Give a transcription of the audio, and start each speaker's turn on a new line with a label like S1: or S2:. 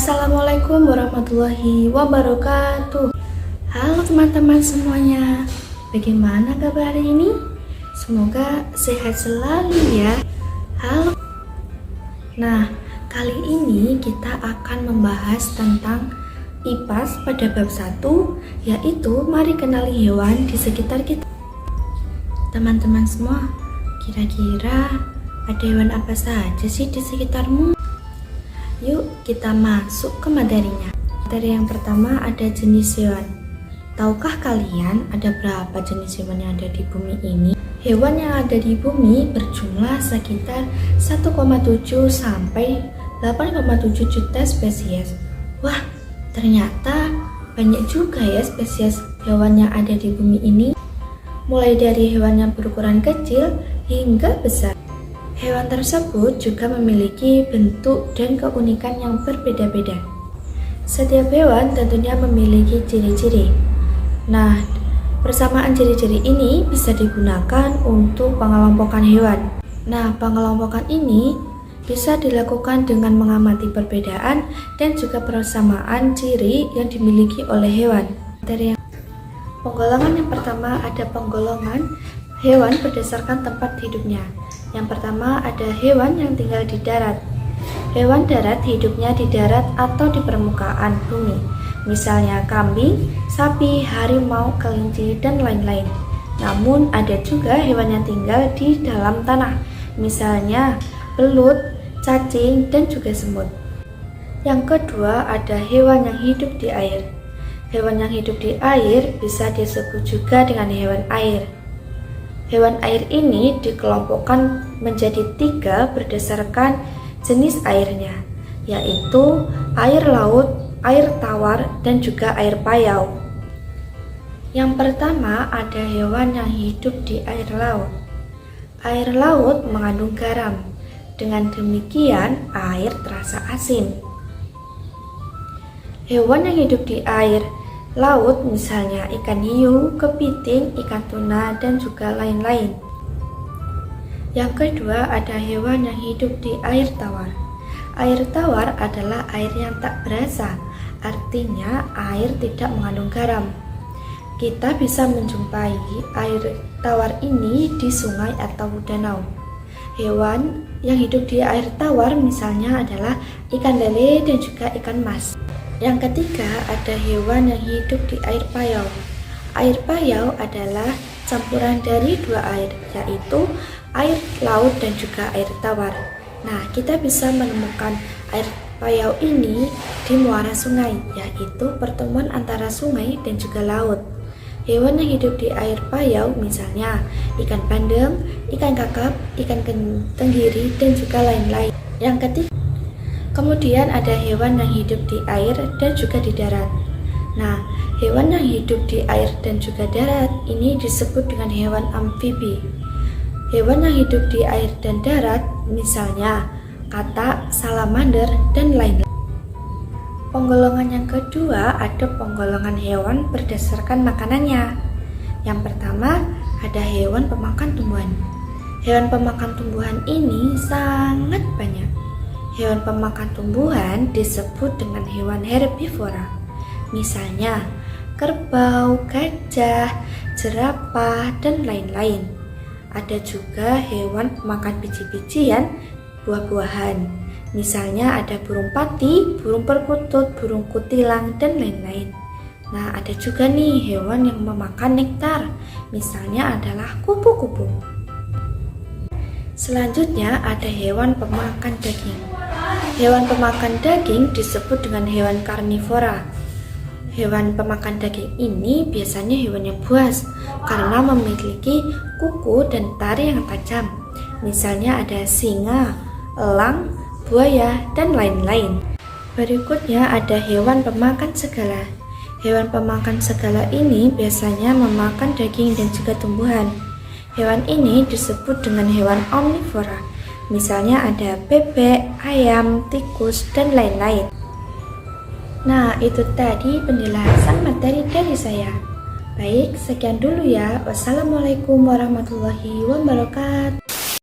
S1: Assalamualaikum warahmatullahi wabarakatuh. Halo teman-teman semuanya, bagaimana kabar hari ini? Semoga sehat selalu ya. Halo. Nah, kali ini kita akan membahas tentang IPAS pada bab 1, yaitu mari kenali hewan di sekitar kita. Teman-teman semua, kira-kira ada hewan apa saja sih di sekitarmu? Yuk kita masuk ke materinya. Materi yang pertama ada jenis hewan. Tahukah kalian ada berapa jenis hewan yang ada di bumi ini? Hewan yang ada di bumi berjumlah sekitar 1,7 sampai 8,7 juta spesies. Wah, ternyata banyak juga ya spesies hewan yang ada di bumi ini. Mulai dari hewan yang berukuran kecil hingga besar. Hewan tersebut juga memiliki bentuk dan keunikan yang berbeda-beda. Setiap hewan tentunya memiliki ciri-ciri. Nah, persamaan ciri-ciri ini bisa digunakan untuk pengelompokan hewan. Nah, pengelompokan ini bisa dilakukan dengan mengamati perbedaan dan juga persamaan ciri yang dimiliki oleh hewan. Penggolongan yang pertama ada penggolongan hewan berdasarkan tempat hidupnya. Yang pertama ada hewan yang tinggal di darat. Hewan darat hidupnya di darat atau di permukaan bumi. Misalnya kambing, sapi, harimau, kelinci, dan lain-lain. Namun ada juga hewan yang tinggal di dalam tanah. Misalnya belut, cacing, dan juga semut. Yang kedua ada hewan yang hidup di air. Hewan yang hidup di air bisa disebut juga dengan hewan air. Hewan air ini dikelompokkan menjadi 3 berdasarkan jenis airnya, yaitu air laut, air tawar, dan juga air payau. Yang pertama ada hewan yang hidup di air laut. Air laut mengandung garam, dengan demikian air terasa asin. Hewan yang hidup di air laut misalnya ikan hiu, kepiting, ikan tuna, dan juga lain-lain. Yang kedua ada hewan yang hidup di air tawar. Air tawar adalah air yang tak berasa, artinya air tidak mengandung garam. Kita bisa menjumpai air tawar ini di sungai atau danau. Hewan yang hidup di air tawar misalnya adalah ikan lele dan juga ikan mas. Yang ketiga ada hewan yang hidup di air payau. Air payau adalah campuran dari 2 air, yaitu air laut dan juga air tawar. Nah, kita bisa menemukan air payau ini di muara sungai, yaitu pertemuan antara sungai dan juga laut. Hewan yang hidup di air payau misalnya ikan bandeng, ikan kakap, ikan tenggiri, dan juga lain-lain. Yang ketiga, kemudian ada hewan yang hidup di air dan juga di darat. Nah, hewan yang hidup di air dan juga darat ini disebut dengan hewan amfibi. Hewan yang hidup di air dan darat misalnya katak, salamander, dan lain-lain. Penggolongan yang kedua ada penggolongan hewan berdasarkan makanannya. Yang pertama ada hewan pemakan tumbuhan. Hewan pemakan tumbuhan ini sangat banyak. Hewan pemakan tumbuhan disebut dengan hewan herbivora. Misalnya kerbau, gajah, jerapah, dan lain-lain. Ada juga hewan pemakan biji-bijian, buah-buahan. Misalnya ada burung pati, burung perkutut, burung kutilang, dan lain-lain. Nah, ada juga nih hewan yang memakan nektar. Misalnya adalah kupu-kupu. Selanjutnya ada hewan pemakan daging. Hewan pemakan daging disebut dengan hewan karnivora. Hewan pemakan daging ini biasanya hewan yang buas karena memiliki kuku dan taring yang tajam. Misalnya ada singa, elang, buaya, dan lain-lain. Berikutnya ada hewan pemakan segala. Hewan pemakan segala ini biasanya memakan daging dan juga tumbuhan. Hewan ini disebut dengan hewan omnivora. Misalnya ada bebek, ayam, tikus, dan lain-lain. Nah, itu tadi penjelasan materi dari saya. Baik, sekian dulu ya. Wassalamualaikum warahmatullahi wabarakatuh.